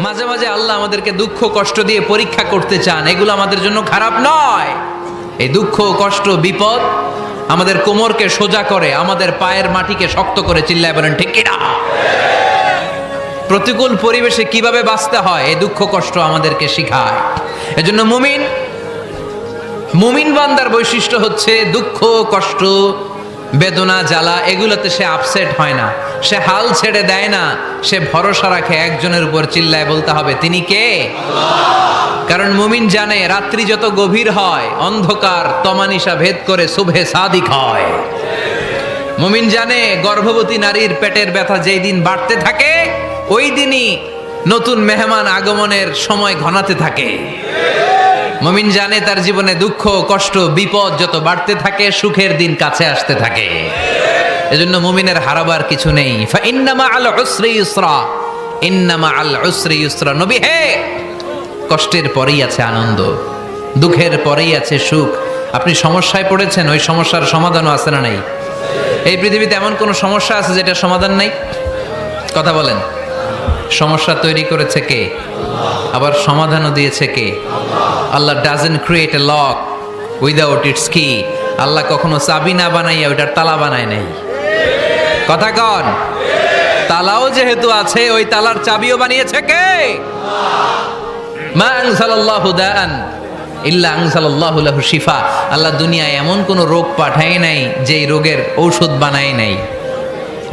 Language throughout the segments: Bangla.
মাঝে মাঝে আল্লাহ আমাদেরকে দুঃখ কষ্ট দিয়ে পরীক্ষা করতে চান, এগুলো আমাদের জন্য খারাপ নয়। এই দুঃখ কষ্ট বিপদ আমাদের কোমরকে সোজা করে, আমাদের পায়ের মাটিকে শক্ত করে, চিল্লায় বলেন ঠিক কিনা? প্রতিকূল পরিবেশে কিভাবে বাঁচতে হয় এই দুঃখ কষ্ট আমাদেরকে শিখায়। এজন্য মুমিন বান্দার বৈশিষ্ট্য হচ্ছে দুঃখ কষ্ট বেদনা জ্বালা এগুলোতে সে আপসেট হয় না, সে হাল ছেড়ে দেয় না, সে ভরসা রাখে একজনের উপর, চিল্লায় বলতে হবে তিনি কে? কারণ মুমিন জানে রাত্রি যত গভীর হয় অন্ধকার তমানিসা ভেদ করে সুবহে সাদিক হয়। মুমিন জানে গর্ভবতী নারীর পেটের ব্যথা যেই দিন বাড়তে থাকে ওই দিনই নতুন মেহমান আগমনের সময় ঘনাতে থাকে। মুমিন জানে তার জীবনে দুঃখ কষ্ট বিপদ যত বাড়তে থাকে সুখের দিন কাছে আসতে থাকে। এজন্য মুমিনের হারাবার কিছু নেই। ফা ইন্না মাআল উসরি ইউসরা, ইন্না মাআল উসরি ইউসরা। নবী হে, কষ্টের পরেই আছে আনন্দ, দুঃখের পরেই আছে সুখ। আপনি সমস্যায় পড়েছেন, ওই সমস্যার সমাধানও আছে না নাই? এই পৃথিবীতে এমন কোন সমস্যা আছে যেটা সমাধান নাই? কথা বলেন। সমস্যা তৈরি করেছে কে? আবার সমাধানও দিয়েছে কে? Allah doesn't create a lock without its key. Allah কখনো চাবি না বানাইয়া ওইটার তালা বানায় নাই। কথা কন। তালাও যেহেতু আছে ওই তালার চাবিও বানিয়েছে কে? মা আনজালাল্লাহু দাআন ইল্লা আনজালাল্লাহু লাহু শিফা। আল্লাহ দুনিয়ায় এমন কোন রোগ পাঠায় নাই যেই রোগের ঔষধ বানায় নাই,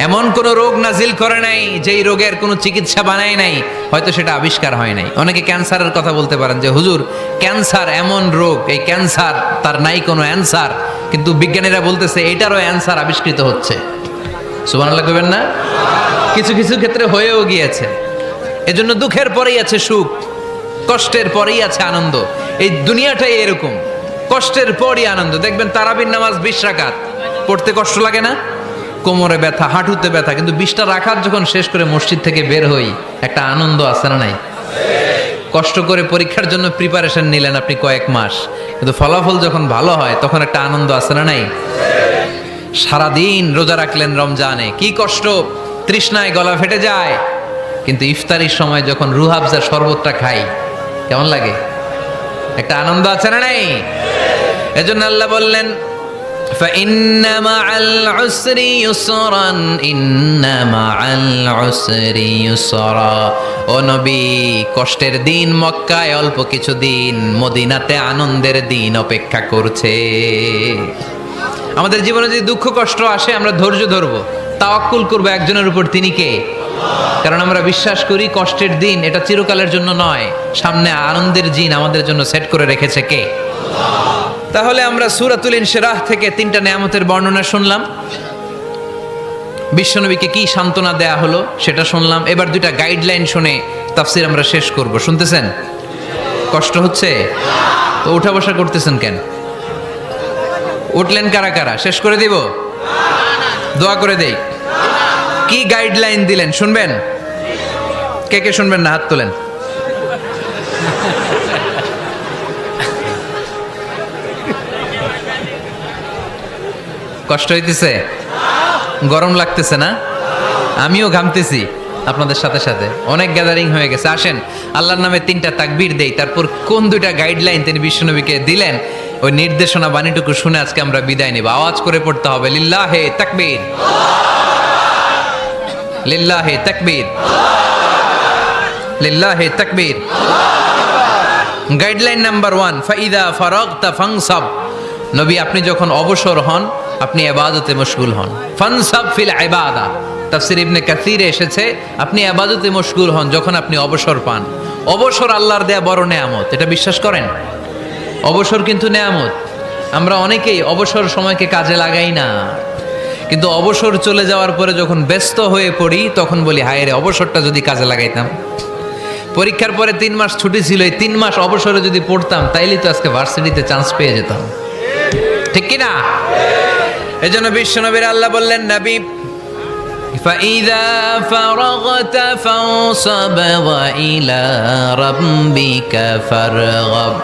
এমন কোন রোগ নাজিল করে নাই যেই রোগের কোনো চিকিৎসা বানায় নাই, হয়তো সেটা আবিষ্কার হয় নাই। অনেকে ক্যান্সারের কথা বলতে পারেন যে হুজুর ক্যান্সার এমন রোগ, এই ক্যান্সার তার নাই কোনো অ্যান্সার, কিন্তু বিজ্ঞানীরা বলতেছে এটারও অ্যান্সার আবিষ্কৃত হচ্ছে। সুবহানাল্লাহ কইবেন না? কিছু কিছু ক্ষেত্রে হয়েও গিয়েছে। এজন্য দুঃখের পরেই আছে সুখ, কষ্টের পরেই আছে আনন্দ। এই দুনিয়াটাই এরকম, কষ্টের পরই আনন্দ। দেখবেন তারাবির নামাজ 20 রাকাত পড়তে কষ্ট লাগে না? কোমরে ব্যথা, হাঁটুতে ব্যথা, কিন্তু 20টা রাকাত যখন শেষ করে মসজিদ থেকে বের হই একটা আনন্দ আছে না নাই? কষ্ট করে পরীক্ষার জন্য প্রিপারেশন নিলেন আপনি কয়েক মাস, কিন্তু ফলাফল যখন ভালো হয় তখন একটা আনন্দ আছে না নাই? সারাদিন রোজা রাখলেন রমজানে, কি কষ্ট, তৃষ্ণায় গলা ফেটে যায়, কিন্তু ইফতারির সময় যখন রুহ আফজা শরবতটা খাই কেমন লাগে? একটা আনন্দ আছে না নাই? এজন্য আল্লাহ বললেন فإن مع العسر يسرا إن مع العسر يسرا। ও নবী, কষ্টের দিন মক্কায় অল্প কিছু দিন, মদিনাতে আনন্দের দিন অপেক্ষা করছে। আমাদের জীবনে যদি দুঃখ কষ্ট আসে আমরা ধৈর্য ধরবো, তাওয়াক্কুল করবো একজনের উপর, তিনি কে? কারণ আমরা বিশ্বাস করি কষ্টের দিন এটা চিরকালের জন্য নয়, সামনে আনন্দের দিন আমাদের জন্য সেট করে রেখেছে কে? তাহলে আমরা সূরাতুল ইনশিরাহ থেকে 3টা নেয়ামতের বর্ণনা শুনলাম, বিশ্বনবীকে কি সান্ত্বনা দেয়া হলো সেটা শুনলাম। এবার 2টা গাইডলাইন শুনে তাফসীর আমরা শেষ করব। শুনতেছেন? কষ্ট হচ্ছে তো উঠা বসা করতেছেন কেন? উঠলেন কারা কারা? শেষ করে দিব? দোয়া করে দেই। কি গাইডলাইন দিলেন শুনবেন? কে কে শুনবেন না হাত তোলেন। কষ্ট হইতেছে? গরম লাগতেছে না? আমিও ঘামতেছি আপনাদের সাথে সাথে। অনেক গ্যাদারিং হয়ে গেছে। আসেন আল্লাহর নামে 3টা তাকবীর দেই, তারপর কোন 2টা গাইডলাইন তিনি বিশ্বনবীকে দিলেন ওই নির্দেশনা বাণীটুকু শুনে আজকে আমরা বিদায় নেব। আওয়াজ করে পড়তে হবে লিল্লাহে তাকবীর, লিল্লাহে তাকবীর, লিল্লাহে তাকবীর। গাইডলাইন নাম্বার 1, ফাইদা ফারাগতা ফানসাব। নবী আপনি যখন অবসর হন আপনি ইবাদতে মশগুল হন। ফানসাব ফিল ইবাদা, তাফসীর ইবনে কাসিরে এসেছে আপনি ইবাদতে মশগুল হন যখন আপনি অবসর পান। অবসর আল্লাহর দেয়া বড় নেয়ামত, এটা বিশ্বাস করেন? অবসর কিন্তু নেয়ামত। আমরা অনেকেই অবসর সময়কে কাজে লাগাই না, কিন্তু অবসর চলে যাওয়ার পরে যখন ব্যস্ত হয়ে পড়ি তখন বলি হায় রে অবসরটা যদি কাজে লাগাইতাম। পরীক্ষার পরে 3 মাস ছুটি ছিল, এই 3 মাস অবসরে যদি পড়তাম তাইলেই তো আজকে ভার্সিটিতে চান্স পেয়ে যেতাম, ঠিক কি না? এজন্য বিশ্বনবীর আল্লাহ বললেন নবী ফাইদা ফারাগতা ফানসাব ওয়া ইলা রাব্বিকা ফারগাব।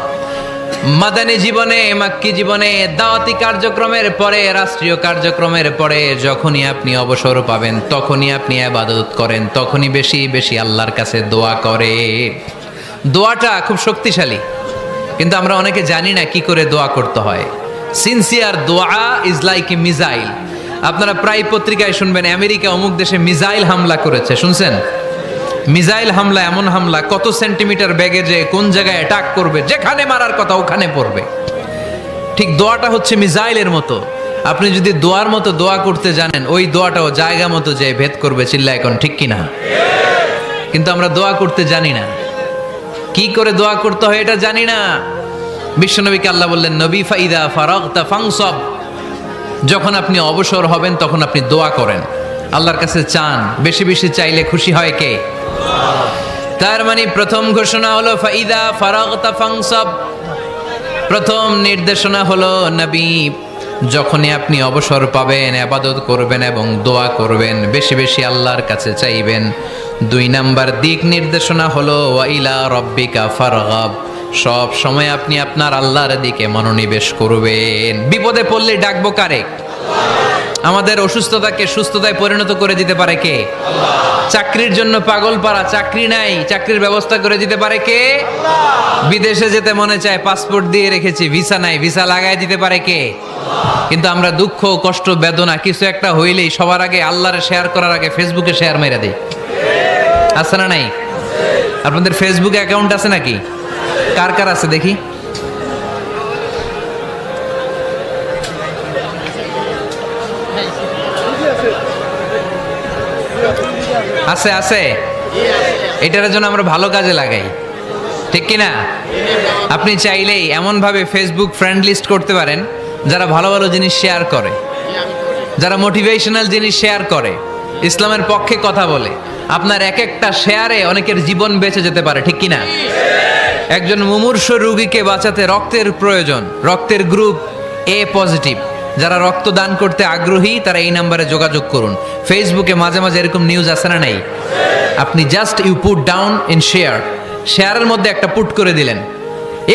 মাদানী জীবনে, মাক্কি জীবনে, দাওয়াতি কার্যক্রমের পরে, রাষ্ট্রীয় কার্যক্রমের পরে যখনই আপনি অবসর পাবেন তখনই আপনি ইবাদত করেন, তখনই বেশি বেশি আল্লাহর কাছে দোয়া করে। দোয়াটা খুব শক্তিশালী, কিন্তু আমরা অনেকে জানি না কি করে দোয়া করতে হয়। সিনসিয়ার দোয়া ইজ লাইক এ মিসাইল। আপনারা প্রায় পত্রিকায় শুনবেন আমেরিকা অমুক দেশে মিসাইল হামলা করেছে, শুনছেন? মিসাইল হামলা এমন হামলা, কত সেন্টিমিটার বেগে যে কোন জায়গায় অ্যাটাক করবে, যেখানে মারার কথা ওখানে পড়বে। ঠিক দোয়াটা হচ্ছে মিসাইলের মতো। আপনি যদি দোয়ার মতো দোয়া করতে জানেন, ওই দোয়াটাও জায়গা মতো যে ভেদ করবে। চিল্লা এখন ঠিক কিনা? কিন্তু আমরা দোয়া করতে জানি না, কি করে দোয়া করতে হয় এটা জানি না। বিশ্বনবীকে আল্লাহ বললেন, নবী ফাইদা ফারাগতা ফানসাব, যখন আপনি অবসর হবেন তখন আপনি দোয়া করেন, আল্লাহর কাছে চান। বেশি বেশি চাইলে খুশি হয় কে? তার মানে প্রথম ঘোষণা হলো ফাইদা ফারাগতা ফানসাব। প্রথম নির্দেশনা হলো নবী, যখনই আপনি অবসর পাবেন ইবাদত করবেন এবং দোয়া করবেন, বেশি বেশি আল্লাহর কাছে চাইবেন। 2 নাম্বার দিক নির্দেশনা হলো ওয়া ইলা রাব্বিকা ফারগাব, সব সময় আপনি আপনার আল্লাহর দিকে মনোনিবেশ করবেন। বিপদে পড়লে ডাকবো কারে? আমাদের অসুস্থতাকে সুস্থতায় পরিণত করে দিতে পারে কে? চাকরির জন্য পাগল পারা, চাকরি নাই, চাকরির ব্যবস্থা করে দিতে পারে কে? বিদেশে যেতে মনে চায়, পাসপোর্ট দিয়ে রেখেছি, ভিসা নাই, ভিসা লাগাই দিতে পারে কে? কিন্তু আমরা দুঃখ, কষ্ট, বেদনা কিছু একটা হইলেই সবার আগে আল্লাহরে শেয়ার করার আগে ফেসবুকে শেয়ার মেরে দেই। আছে না নাই? আপনাদের ফেসবুক অ্যাকাউন্ট আছে নাকি? কার কার আছে দেখি? আছে আছে। এটার জন্য আমরা ভালো কাজে লাগাই, ঠিক কিনা? আপনি চাইলেই এমন ভাবে ফেসবুক ফ্রেন্ড লিস্ট করতে পারেন যারা ভালো ভালো জিনিস শেয়ার করে, যারা মোটিভেশনাল জিনিস শেয়ার করে, ইসলামের পক্ষে কথা বলে। আপনার এক একটা শেয়ারে অনেকের জীবন বেঁচে যেতে পারে, ঠিক কিনা? একজন মুমূর্ষ রোগীকে বাঁচাতে রক্তের প্রয়োজন, রক্তের গ্রুপ এ পজিটিভ। যারা রক্ত দান করতে আগ্রহী তারা এই নাম্বারে যোগাযোগ করুন। ফেসবুকে মাঝে মাঝে এরকম নিউজ আসে না নাই? আপনি just you put down in share, শেয়ারের মধ্যে একটা পুট করে দিলেন,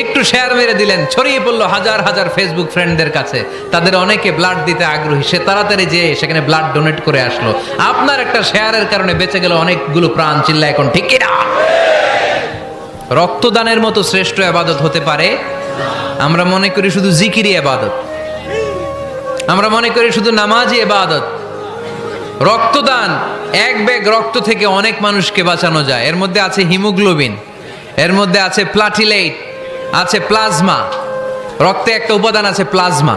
একটু শেয়ার মেরে দিলেন, ছড়িয়ে পড়লো হাজার হাজার ফেসবুক ফ্রেন্ডদের কাছে। তাদের অনেকে ব্লাড দিতে আগ্রহী, সে তাড়াতাড়ি যেয়ে সেখানে ব্লাড ডোনেট করে আসলো। আপনার একটা শেয়ারের কারণে বেঁচে গেল অনেকগুলো প্রাণ। চিল্লা এখন ঠিক কিনা? রক্তদানের মতো শ্রেষ্ঠ ইবাদত হতে পারে? আমরা মনে করি শুধু জিকিরি ইবাদত, আমরা মনে করি শুধু নামাজি ইবাদত। রক্তদান, এক ব্যাগ রক্ত থেকে অনেক মানুষকে বাঁচানো যায়। এর মধ্যে আছে হিমোগ্লোবিন, এর মধ্যে আছে প্লাটিলেট, আছে প্লাজমা। রক্তে একটা উপাদান আছে প্লাজমা,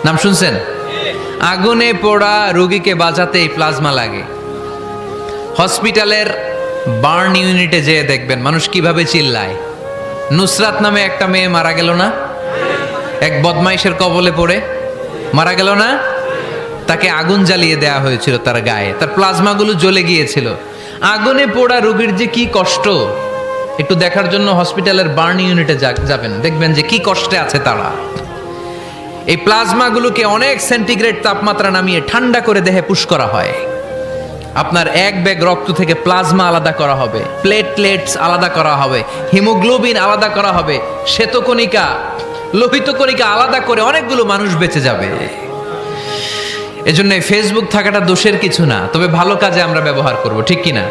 নাম শুনছেন? আগুনে পোড়া রোগীকে বাঁচাতে এই প্লাজমা লাগে। হসপিটালের বার্ন ইউনিটে যেয়ে দেখবেন মানুষ কিভাবে চিল্লায়। নুসরাত নামে একটা মেয়ে মারা গেল না? এক বদমাইশের কবলে পড়ে মারা গেল না? তাকে আগুন জ্বালিয়ে দেয়া হয়েছিল তার গায়ে, তার প্লাজমাগুলো জ্বলে গিয়েছিল। আগুনে পোড়া রোগীর যে কি কষ্ট, একটু দেখার জন্য হসপিটালের বার্ন ইউনিটে যাবেন, দেখবেন যে কি কষ্টে আছে তারা। এই প্লাজমাগুলোকে অনেক সেন্টিগ্রেড তাপমাত্রা নামিয়ে ঠান্ডা করে দেহে পুশ করা হয়। আপনার এক ব্যাগ রক্ত থেকে প্লাজমা আলাদা করা হবে, প্লেটলেটস আলাদা করা হবে, হিমোগ্লোবিন আলাদা করা হবে, শ্বেতকণিকা, লোহিত কণিকা আলাদা করে অনেকগুলো মানুষ বেঁচে যাবে। এজন্য ফেসবুক থাকাটা দোষের কিছু না, তবে ভালো কাজে আমরা ব্যবহার করব, ঠিক কিনা?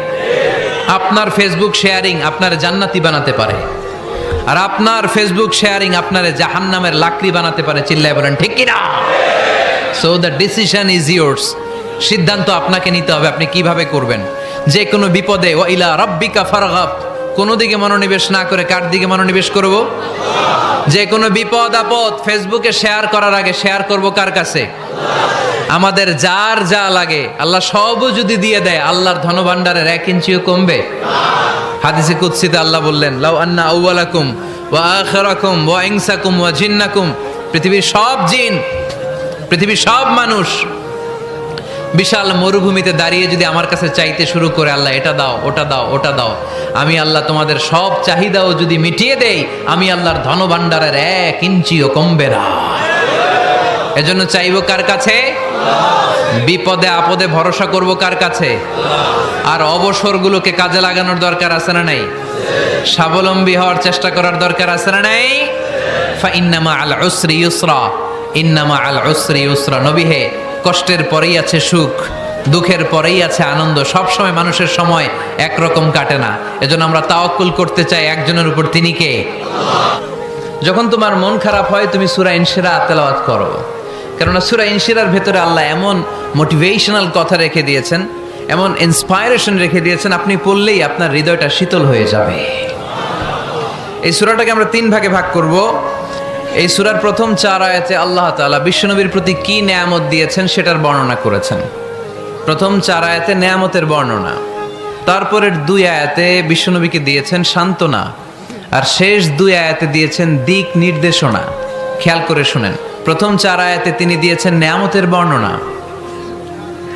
আপনার ফেসবুক শেয়ারিং আপনার জান্নাতি বানাতে পারে, আর আপনার ফেসবুক শেয়ারিং আপনার জাহান্নামের লাকড়ি বানাতে পারে। চিল্লায় বলেন ঠিক কিনা? So the decision is yours. সিদ্ধান্ত আপনাকে নিতে হবে, আপনি কিভাবে করবেন। যে কোনো বিপদে ওয়া ইলা রাব্বিকা ফারগাব, কোনো দিকে মনোনিবেশ না করে কার দিকে মনোনিবেশ করব? যে কোনো বিপদ আপদ ফেসবুকে শেয়ার করার আগে শেয়ার করব কার কাছে? আমাদের যার যা লাগে আল্লাহ সবও যদি দিয়ে দেয়, আল্লাহর ধনভাণ্ডারের 1 ইঞ্চিও কমবে? হাদিসে কুদসিতে আল্লাহ বললেন, লাউ আন্না আউওয়ালাকুম ওয়া আখিরাকুম ওয়া ইনসাকুম ওয়া জিন্নাকুম, পৃথিবীর সব জিন, পৃথিবীর সব মানুষ বিশাল মরুভূমিতে দাঁড়িয়ে যদি আমার কাছে চাইতে শুরু করে, আল্লাহ এটা দাও, ওটা দাও, ওটা দাও, আমি আল্লাহ তোমাদের সব চাহিদাও যদি মিটিয়ে দেই, আমি আল্লাহর ধনভাণ্ডারের 1 ইঞ্চিও কমবে না। এজন্য চাইবো কার কাছে? বিপদে আপদে ভরসা করব কার কাছে? আর অবসরগুলোকে কাজে লাগানোর দরকার আছে না নাই? স্বাবলম্বী হওয়ার চেষ্টা করার দরকার আছে না নাই? ফাইন্নামা আল উসরি ইউসরা, ইন্নামা আল উসরি ইউসরা। নবী হে, কষ্টের পরেই আছে সুখ, দুঃখের পরেই আছে আনন্দ। সব সময় মানুষের সময় একরকম কাটে না। এজন্য আমরা তাওয়াক্কুল করতে চাই একজনের উপর, তিনি কে? যখন তোমার মন খারাপ হয় তুমি সূরা ইনশিরাহ তেলাওয়াত করো, কেননা সূরা ইনশিরাহর ভেতরে আল্লাহ এমন মোটিভেশনাল কথা রেখে দিয়েছেন, এমন ইন্সপায়ারেশন রেখে দিয়েছেন, আপনি পড়লেই আপনার হৃদয়টা শীতল হয়ে যাবে। এই সূরাটাকে আমরা 3 ভাগে ভাগ করব। এই সূরার প্রথম 4 আয়াতে আল্লাহ তাআলা বিশ্বনবীর প্রতি কি নেয়ামত দিয়েছেন সেটার বর্ণনা করেছেন। প্রথম 4 আয়াতে নেয়ামতের বর্ণনা, তারপরের 2 আয়াতে বিশ্বনবীকে দিয়েছেন সান্ত্বনা, আর শেষ 2 আয়াতে দিয়েছেন দিক নির্দেশনা। খেয়াল করে শুনেন, প্রথম 4 আয়াতে তিনি দিয়েছেন নেয়ামতের বর্ণনা,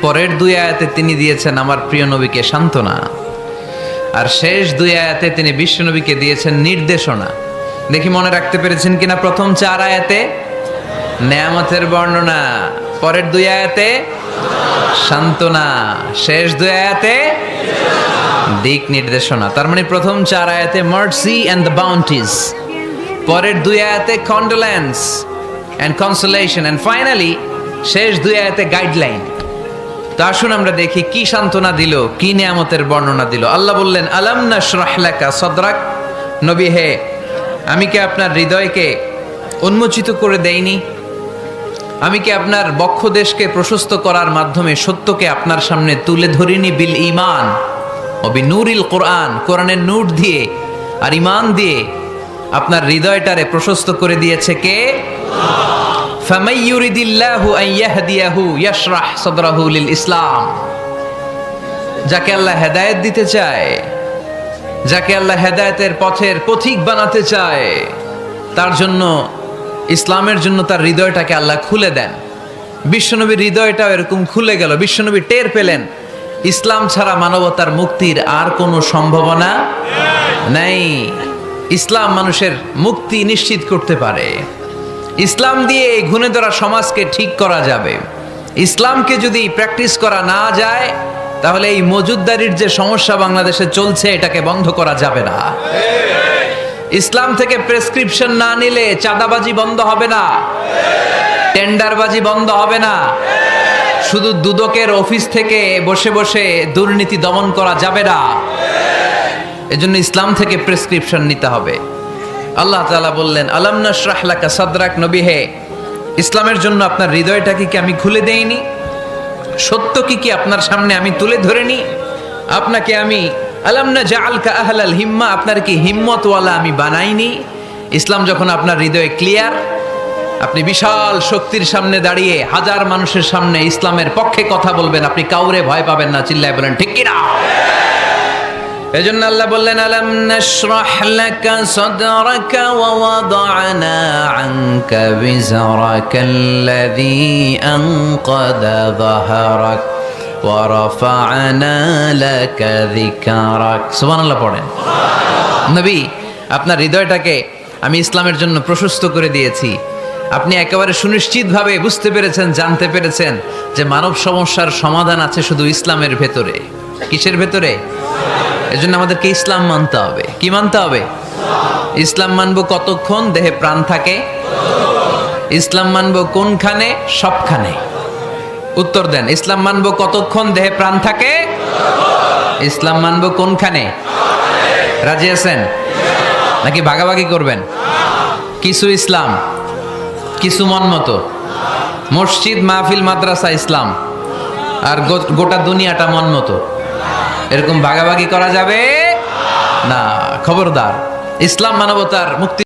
পরের 2 আয়াতে তিনি দিয়েছেন আমার প্রিয় নবীকে সান্ত্বনা, আর শেষ 2 আয়াতে তিনি বিশ্বনবীকে দিয়েছেন নির্দেশনা। দেখি মনে রাখতে পেরেছেন কিনা? প্রথম 4 আয়াতে নেয়ামতের বর্ণনা, পরের 2 আয়াতে সান্ত্বনা, শেষ 2 আয়াতে দিক নির্দেশনা। তার মানে প্রথম 4 আয়াতে মার্সি এন্ড দ্য বাউন্টিজ, পরের 2 আয়াতে condolence and consolation, and finally শেষ 2 আয়াতে গাইডলাইন। তো আসুন আমরা দেখি কি সান্ত্বনা দিল, কি নিয়ামতের বর্ণনা দিল। আল্লাহ বললেন, আলাম নাশরাহ লাকা সাদরাক। নবী হে, আমি কি আপনার হৃদয়কে উন্মোচিত করে দেইনি? আমি কি আপনার বক্ষদেশকে প্রশস্ত করার মাধ্যমে সত্যকে আপনার সামনে তুলে ধরিনি? বিল ঈমান ও বিনূরিল কোরআন, কোরআনের নূর দিয়ে আর ঈমান দিয়ে আপনার হৃদয়টারে প্রশস্ত করে দিয়েছে কে? ফামাই ইউরিদিল্লাহু আন ইয়াহদিয়াহু ইয়াশরাহ সাদরাহু লিল ইসলাম। যাকে আল্লাহ হেদায়েত দিতে চায়, যাকে আল্লাহ হেদায়েতের পথের পথিক বানাতে চায়, তার জন্য, ইসলামের জন্য তার হৃদয়টাকে আল্লাহ খুলে দেন। বিশ্বনবীর হৃদয়টাও এরকম খুলে গেল। বিশ্বনবী টের পেলেন ইসলাম ছাড়া মানবতার মুক্তির আর কোনো সম্ভাবনা নাই। ইসলাম মানুষের মুক্তি নিশ্চিত করতে পারে। ইসলাম দিয়ে এই ঘুণে ধরা সমাজকে ঠিক করা যাবে। ইসলামকে যদি প্র্যাকটিস করা না যায়, তাহলে এই মজুদদারির যে সমস্যা বাংলাদেশে চলছে, এটাকে বন্ধ করা যাবে না। ইসলাম থেকে প্রেসক্রিপশন না নিলে চাঁদাবাজি বন্ধ হবে না, টেন্ডারবাজি বন্ধ হবে না, শুধু দুদকের অফিস থেকে বসে বসে দুর্নীতি দমন করা যাবে না। এজন্য ইসলাম থেকে প্রেসক্রিপশন নিতে হবে। আল্লাহ তাআলা বললেন, আলাম নাশরাহ লাকা সাদরাক। নবী হে, ইসলামের জন্য আপনার হৃদয়টাকে কি আমি খুলে দেইনি? সত্য কি আপনার সামনে আমি তুলে ধরিনি? আপনাকে আমি আলাম নাজআলকা আহলাল হিম্মা, আপনার কি হিম্মতওয়ালা আমি বানাইনি? ইসলাম যখন আপনার হৃদয়ে ক্লিয়ার, আপনি বিশাল শক্তির সামনে দাঁড়িয়ে হাজার মানুষের সামনে ইসলামের পক্ষে কথা বলবেন, আপনি কাউরে ভয় পাবেন না। চিল্লায় বলেন ঠিক কি না? এজন্য আল্লাহ বললেন, আলাম নাশরাহ লাকা সাদরাকা ওয়া ওয়াদা'না আনকা বিজরাকাল্লাযী আনকাদা যাহরাক ওয়া রাফা'না লাকা যিকরাক। সুবহানাল্লাহ পড়েন। নবী, আপনার হৃদয়টাকে আমি ইসলামের জন্য প্রশস্ত করে দিয়েছি। আপনি একেবারে সুনিশ্চিতভাবে বুঝতে পেরেছেন, জানতে পেরেছেন যে মানব সমস্যার সমাধান আছে শুধু ইসলামের ভেতরে। কিসের ভেতরে? এজন্য আমাদেরকে ইসলাম মানতে হবে। কি মানতে হবে? ইসলাম মানবো কতক্ষণ দেহে প্রাণ থাকে? ইসলাম মানবো কোনখানে? সবখানে। উত্তর দেন, ইসলাম মানবো কতক্ষণ দেহে প্রাণ থাকে? ইসলাম মানবো কোনখানে? রাজি আছেন নাকি ভাগাভাগি করবেন? কিছু ইসলাম, কিছু মন মতো। মসজিদ, মাহফিল, মাদ্রাসা ইসলাম, আর গোটা দুনিয়াটা মন মতো। এরকম ভাগাভাগি করা যাবে না। খবরদার, ইসলাম মানবতার মুক্তি।